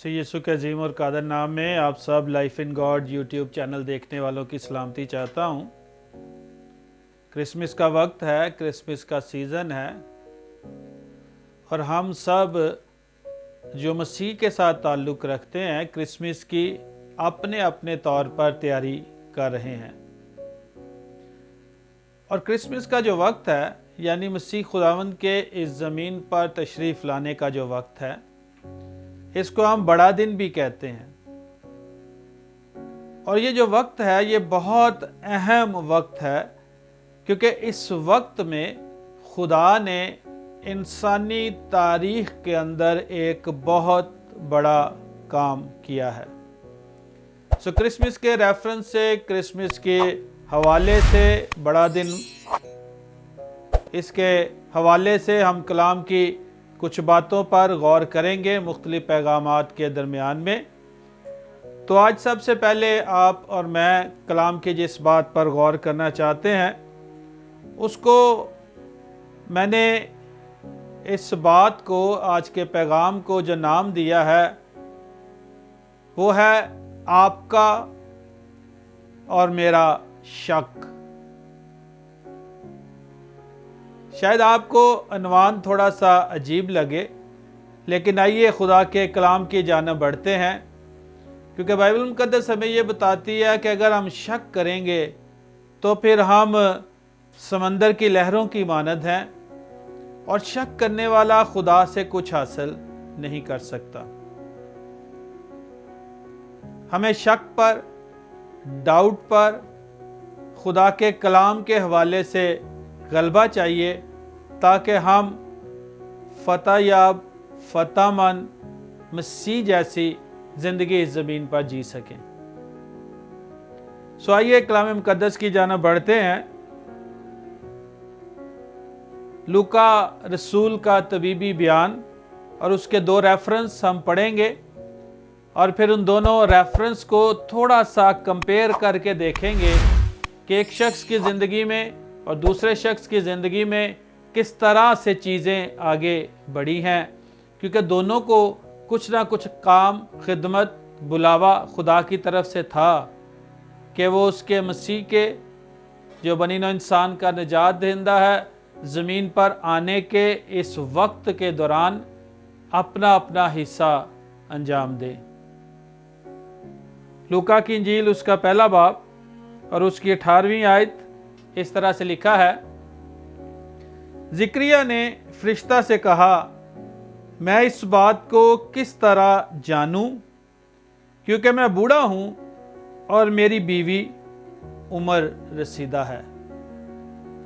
मसीह यीशु के अजीम और कादर नाम में आप सब life in God YouTube channel देखने वालों की सलामती चाहता हूँ। क्रिसमस का वक्त है, क्रिसमस का सीज़न है और हम सब जो मसीह के साथ ताल्लुक़ रखते हैं क्रिसमस की अपने अपने तौर पर तैयारी कर रहे हैं। और क्रिसमस का जो वक्त है यानी मसीह खुदावंद के इस ज़मीन पर तशरीफ़ लाने का जो वक्त है, इसको हम बड़ा दिन भी कहते हैं। और ये जो वक्त है ये बहुत अहम वक्त है, क्योंकि इस वक्त में खुदा ने इंसानी तारीख़ के अंदर एक बहुत बड़ा काम किया है। क्रिसमस के रेफरेंस से, क्रिसमस के हवाले से, बड़ा दिन इसके हवाले से हम कलाम की कुछ बातों पर गौर करेंगे मुख्तलिफ पैगामात के दरमियान में। तो आज सबसे पहले आप और मैं कलाम की जिस बात पर गौर करना चाहते हैं उसको मैंने इस बात को, आज के पैगाम को जो नाम दिया है वो है आपका और मेरा शक। शायद आपको अनवान थोड़ा सा अजीब लगे, लेकिन आइए खुदा के कलाम की जानिब बढ़ते हैं, क्योंकि बाइबल मुक़द्दस हमें ये बताती है कि अगर हम शक करेंगे तो फिर हम समंदर की लहरों की मानद हैं और शक करने वाला खुदा से कुछ हासिल नहीं कर सकता। हमें शक पर, डाउट पर खुदा के कलाम के हवाले से गलबा चाहिए, ताकि हम फतहयाब, फतहमंद मसीह जैसी ज़िंदगी इस ज़मीन पर जी सकें। सो आइए कलाम मुक़द्दस की जानिब बढ़ते हैं। लूका रसूल का तबीबी बयान और उसके दो रेफरेंस हम पढ़ेंगे और फिर उन दोनों रेफरेंस को थोड़ा सा कंपेयर करके देखेंगे कि एक शख्स की ज़िंदगी में और दूसरे शख्स की ज़िंदगी में किस तरह से चीज़ें आगे बढ़ी हैं, क्योंकि दोनों को कुछ ना कुछ काम, खिदमत, बुलावा खुदा की तरफ से था कि वो उसके मसीह के जो बनी नौ इंसान का निजात दहिंदा है, ज़मीन पर आने के इस वक्त के दौरान अपना अपना हिस्सा अंजाम दे। लूका की इंजील उसका पहला बाब और उसकी 18वीं आयत इस तरह से लिखा है। ज़िक्रिया ने फरिश्ता से कहा, मैं इस बात को किस तरह जानूं, क्योंकि मैं बूढ़ा हूं और मेरी बीवी उम्र रसीदा है।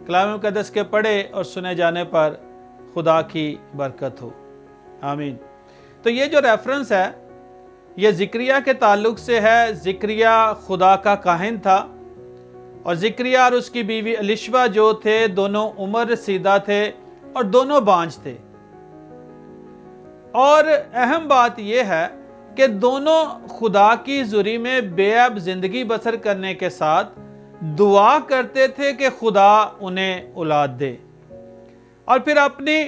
कलाम मुक़द्दस के पढ़े और सुने जाने पर खुदा की बरकत हो, आमीन। तो ये जो रेफरेंस है ये ज़िक्रिया के ताल्लुक से है। ज़िक्रिया खुदा का काहिन था और ज़िक्रिया और उसकी बीवी एलिशबा जो थे दोनों उम्र रसीदा थे और दोनों बांझ थे। और अहम बात यह है कि दोनों खुदा की हुज़ूरी में बेअब ज़िंदगी बसर करने के साथ दुआ करते थे कि खुदा उन्हें औलाद दे। और फिर अपनी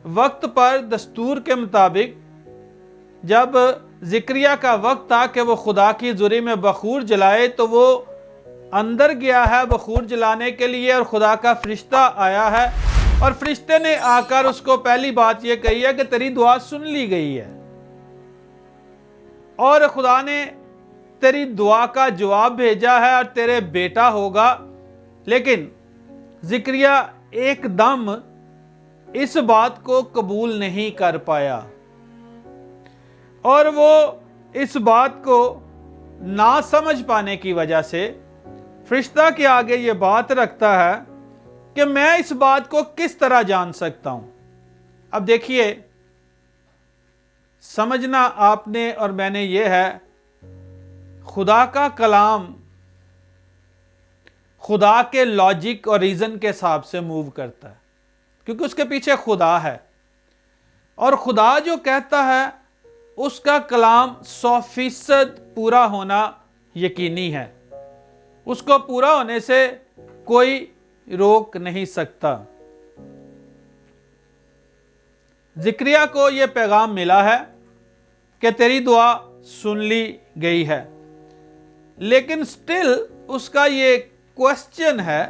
वक्त पर दस्तूर के मुताबिक जब ज़िक्रिया का वक्त था कि वो खुदा की हुज़ूरी में बखूर जलाए, तो वो अंदर गया है बखूर जलाने के लिए और खुदा का फरिश्ता आया है और फरिश्ते ने आकर उसको पहली बात यह कही है कि तेरी दुआ सुन ली गई है और खुदा ने तेरी दुआ का जवाब भेजा है और तेरे बेटा होगा। लेकिन ज़िक्रिया एकदम इस बात को कबूल नहीं कर पाया और वो इस बात को ना समझ पाने की वजह से फरिश्ता के आगे ये बात रखता है कि मैं इस बात को किस तरह जान सकता हूं। अब देखिए, समझना आपने और मैंने ये है, खुदा का कलाम खुदा के लॉजिक और रीजन के हिसाब से मूव करता है, क्योंकि उसके पीछे खुदा है और खुदा जो कहता है उसका कलाम 100% पूरा होना यकीनी है। उसको पूरा होने से कोई रोक नहीं सकता। ज़िक्रिया को यह पैगाम मिला है کہ تیری دعا سن لی گئی ہے، لیکن سٹل اس کا یہ کوسچن ہے،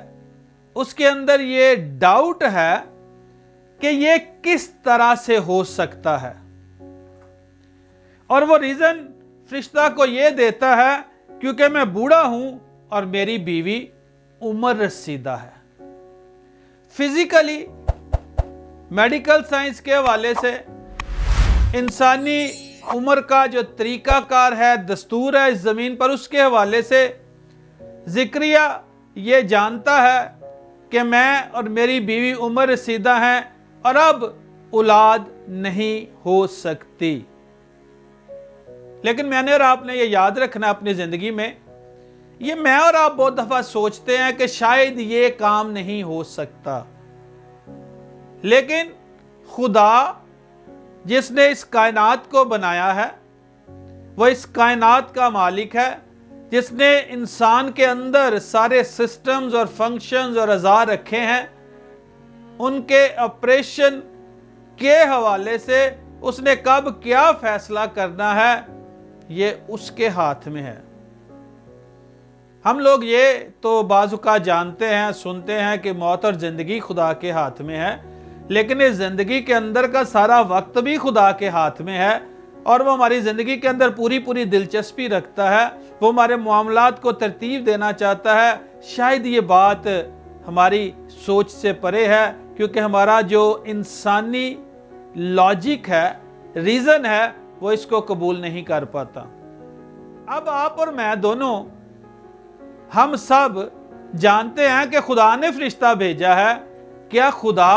اس کے اندر یہ ڈاؤٹ ہے کہ یہ کس طرح سے ہو سکتا ہے، اور وہ ریزن فرشتہ کو یہ دیتا ہے کیونکہ میں بوڑھا ہوں اور میری بیوی عمر رسیدہ ہے۔ فزیکلی، میڈیکل سائنس کے حوالے سے، انسانی عمر کا جو طریقہ کار ہے، دستور ہے اس زمین پر، اس کے حوالے سے زکریا یہ جانتا ہے کہ میں اور میری بیوی عمر رسیدہ ہیں اور اب اولاد نہیں ہو سکتی۔ لیکن میں نے اور آپ نے یہ یاد رکھنا اپنی زندگی میں، یہ میں اور آپ بہت دفعہ سوچتے ہیں کہ شاید یہ کام نہیں ہو سکتا، لیکن خدا جس نے اس کائنات کو بنایا ہے، وہ اس کائنات کا مالک ہے، جس نے انسان کے اندر سارے سسٹمز اور فنکشنز اور اعضاء رکھے ہیں، ان کے آپریشن کے حوالے سے اس نے کب کیا فیصلہ کرنا ہے، یہ اس کے ہاتھ میں ہے۔ ہم لوگ یہ تو بعض اوقات جانتے ہیں، سنتے ہیں کہ موت اور زندگی خدا کے ہاتھ میں ہے، لیکن اس زندگی کے اندر کا سارا وقت بھی خدا کے ہاتھ میں ہے، اور وہ ہماری زندگی کے اندر پوری دلچسپی رکھتا ہے، وہ ہمارے معاملات کو ترتیب دینا چاہتا ہے۔ شاید یہ بات ہماری سوچ سے پرے ہے، کیونکہ ہمارا جو انسانی لاجک ہے، ریزن ہے، وہ اس کو قبول نہیں کر پاتا۔ اب آپ اور میں دونوں، ہم سب جانتے ہیں کہ خدا نے فرشتہ بھیجا ہے۔ کیا خدا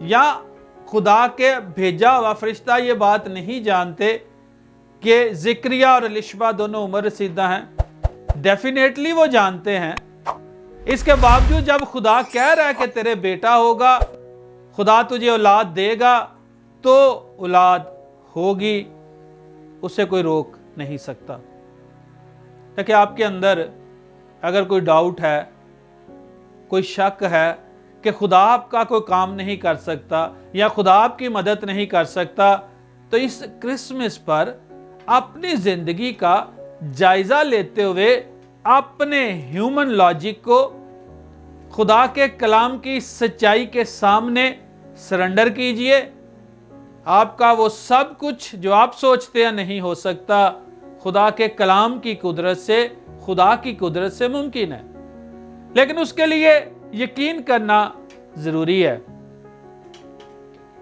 یا خدا کے بھیجا ہوا فرشتہ یہ بات نہیں جانتے کہ زکریا اور الشبہ دونوں عمر رسیدہ ہیں؟ ڈیفینیٹلی وہ جانتے ہیں۔ اس کے باوجود جب خدا کہہ رہا ہے کہ تیرے بیٹا ہوگا، خدا تجھے اولاد دے گا، تو اولاد ہوگی، اسے کوئی روک نہیں سکتا۔ تاکہ آپ کے اندر اگر کوئی ڈاؤٹ ہے، کوئی شک ہے کہ خدا آپ کا کوئی کام نہیں کر سکتا یا خدا آپ کی مدد نہیں کر سکتا، تو اس کرسمس پر اپنی زندگی کا جائزہ لیتے ہوئے اپنے ہیومن لاجک کو خدا کے کلام کی سچائی کے سامنے سرنڈر کیجئے۔ آپ کا وہ سب کچھ جو آپ سوچتے ہیں نہیں ہو سکتا، خدا کے کلام کی قدرت سے، خدا کی قدرت سے ممکن ہے، لیکن اس کے لیے یقین کرنا ضروری ہے۔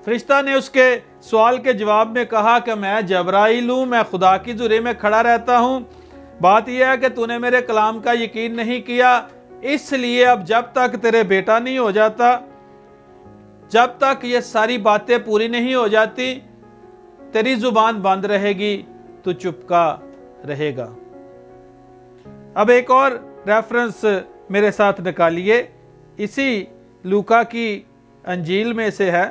فرشتہ نے اس کے سوال کے جواب میں کہا کہ میں جبرائیل ہوں، میں خدا کی حضوری میں کھڑا رہتا ہوں۔ بات یہ ہے کہ تو نے میرے کلام کا یقین نہیں کیا، اس لیے اب جب تک تیرے بیٹا نہیں ہو جاتا، جب تک یہ ساری باتیں پوری نہیں ہو جاتی، تیری زبان بند رہے گی، تو چپکا رہے گا۔ اب ایک اور ریفرنس میرے ساتھ نکالیے، اسی لوکا کی انجیل میں سے ہے،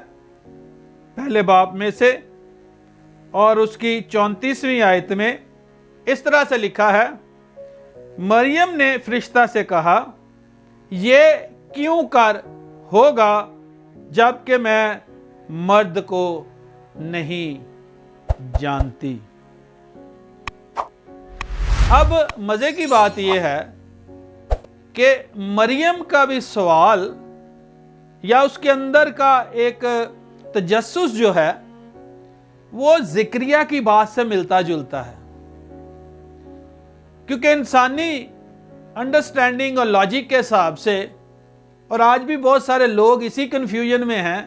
پہلے باب میں سے، اور اس کی 34ویں آیت میں اس طرح سے لکھا ہے، مریم نے فرشتہ سے کہا، یہ کیوں کر ہوگا جبکہ میں مرد کو نہیں جانتی۔ اب مزے کی بات یہ ہے کہ مریم کا بھی سوال یا اس کے اندر کا ایک تجسس جو ہے وہ زکریا کی بات سے ملتا جلتا ہے، کیونکہ انسانی انڈرسٹینڈنگ اور لاجک کے حساب سے، اور آج بھی بہت سارے لوگ اسی کنفیوژن میں ہیں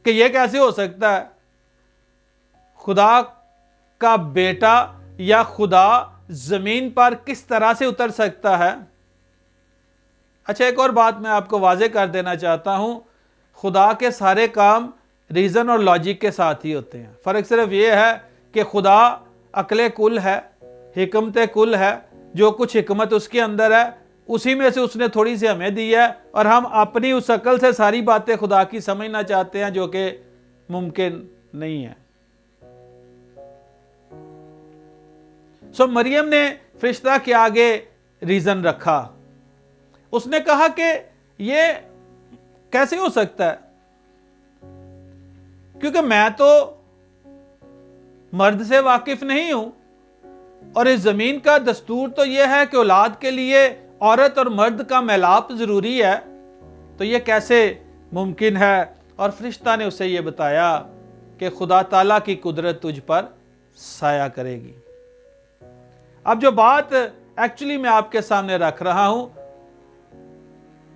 کہ یہ کیسے ہو سکتا ہے، خدا کا بیٹا یا خدا زمین پر کس طرح سے اتر سکتا ہے۔ اچھا، ایک اور بات میں آپ کو واضح کر دینا چاہتا ہوں، خدا کے سارے کام ریزن اور لاجک کے ساتھ ہی ہوتے ہیں۔ فرق صرف یہ ہے کہ خدا عقل کل ہے، حکمت کل ہے، جو کچھ حکمت اس کے اندر ہے اسی میں سے اس نے تھوڑی سی ہمیں دی ہے، اور ہم اپنی اس عقل سے ساری باتیں خدا کی سمجھنا چاہتے ہیں، جو کہ ممکن نہیں ہے۔ مریم نے فرشتہ کے آگے ریزن رکھا، اس نے کہا کہ یہ کیسے ہو سکتا ہے، کیونکہ میں تو मर्द से वाकिफ नहीं हूं, और इस जमीन का दस्तूर तो यह है कि औलाद के लिए औरत और मर्द का मिलाप जरूरी है, तो यह कैसे मुमकिन है? और फरिश्ता ने उसे यह बताया कि खुदा ताला की कुदरत तुझ पर साया करेगी। अब जो बात एक्चुअली मैं आपके सामने रख रहा हूं,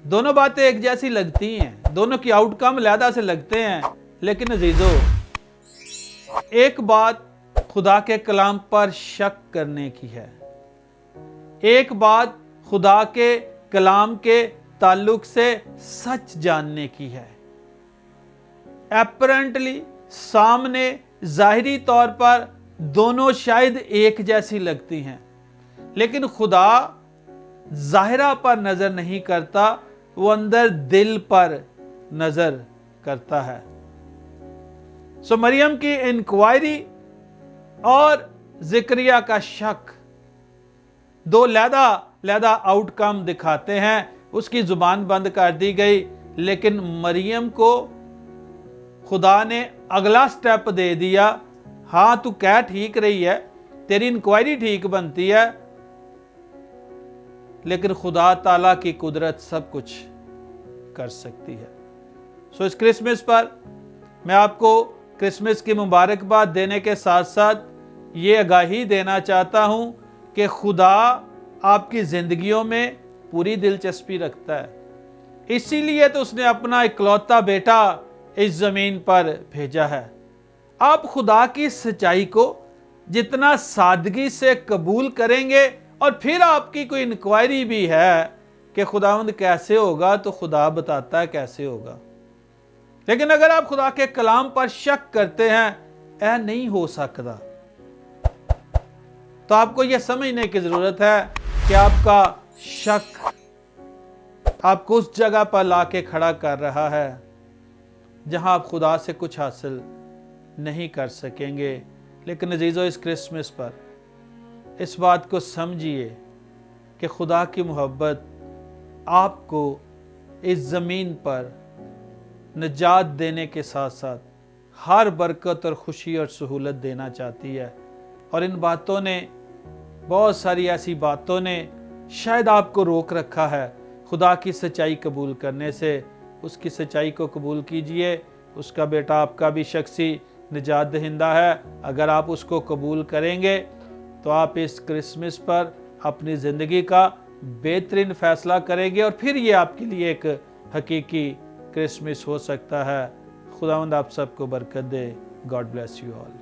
दोनों बातें एक जैसी लगती हैं, दोनों की आउटकम अलहदा से लगते हैं, लेकिन अजीजों, एक बात खुदा के कलाम पर शक करने की है, एक बात खुदा के कलाम के ताल्लुक से सच जानने की है। एपरेंटली सामने जाहिरी तौर पर दोनों शायद एक जैसी लगती हैं, लेकिन खुदा जाहिरा पर नजर नहीं करता, वो अंदर दिल पर नजर करता है। सो मरियम की इंक्वायरी और जिक्रिया का शक दो लहदा आउटकम दिखाते हैं। उसकी जुबान बंद कर दी गई, लेकिन मरियम को खुदा ने अगला स्टेप दे दिया। हाँ, तू कह ठीक रही है, तेरी इंक्वायरी ठीक बनती है, लेकिन खुदा ताला की कुदरत सब कुछ कर सकती है। सो इस क्रिसमस पर मैं आपको क्रिसमस की मुबारकबाद देने के साथ साथ ये आगाही देना चाहता हूं कि खुदा आपकी जिंदगियों में पूरी दिलचस्पी रखता है, इसीलिए तो उसने अपना इकलौता बेटा इस जमीन पर भेजा है। आप खुदा की सच्चाई को जितना सादगी से कबूल करेंगे, और फिर आपकी कोई इंक्वायरी भी है कि खुदावंद कैसे होगा, तो खुदा बताता है कैसे होगा। लेकिन अगर आप खुदा के कलाम पर शक करते हैं, ऐ नहीं हो सकता, तो आपको यह समझने की जरूरत है कि आपका शक आपको उस जगह पर लाके खड़ा कर रहा है जहां आप खुदा से कुछ हासिल नहीं कर सकेंगे। लेकिन अजीजों, इस क्रिसमस पर इस बात को समझिए कि खुदा की मोहब्बत आपको इस ज़मीन पर निजात देने के साथ साथ हर बरकत और खुशी और सहूलत देना चाहती है। और इन बातों ने, बहुत सारी ऐसी बातों ने शायद आपको रोक रखा है खुदा की सच्चाई कबूल करने से। उसकी सच्चाई को कबूल कीजिए। उसका बेटा आपका भी शख्सी निजात दहिंदा है। अगर आप उसको कबूल करेंगे तो आप इस क्रिसमस पर अपनी ज़िंदगी का बेहतरीन फ़ैसला करेंगे, और फिर ये आपके लिए एक हकीकी क्रिसमस हो सकता है। खुदावंद आप सबको बरकत दे। God bless you all.